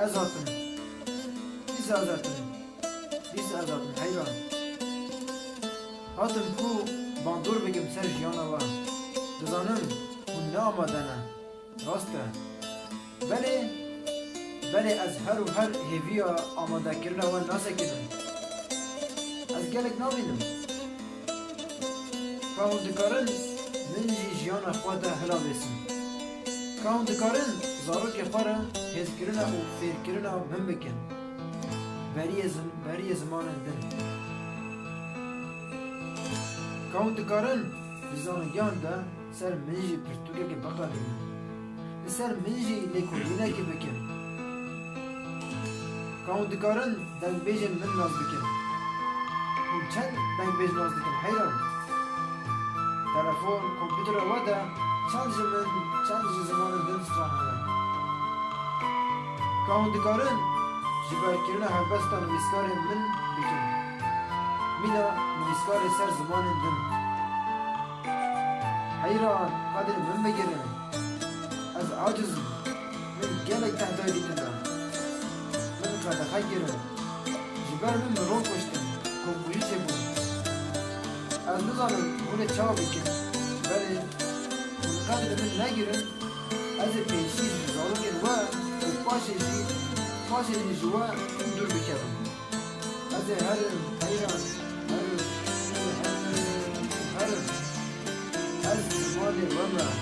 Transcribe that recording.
ازاتن دیس ازاتن دیس ازاتن حیران هاتم کو باندور بگم سر جیانا و دزانم هون نامدنه راسته بله از هر و هر هیویا آماده کرده و ناسه کنم از گلک نامینم که هون دکارن من جی جیانا خواهده هلا بیسم که هون دکارن زاروک خواره هز کرنه و فیر کرنه و هم بکن بری زمان دن که هون دکارن زانگیان ده سر منجی پرتوگه که بقا بیم سر منجی لیکولینه که بکن که هون دکارن دنگ بیجن من ناز بکن اون چند دنگ بیج ناز بکن حیران تلفون کمپیوتر وادا چند زمان دن ستران هنه که هون دکارن جبر کرنه هلبستا نویسکار من بکن مینا نویسکار سر زمان دن حیران قادر من بگیرم از عاجز من گلک تهدای دیتنم من قادر خیرم جبر من رو کشتم کمپولیچه بود از نظرم اونه چاو بکن ولی من قادر من نگیرم از پیشی زالوگن و پاشی جوا دور بکرم از هرم حیران هرم از زمان ومه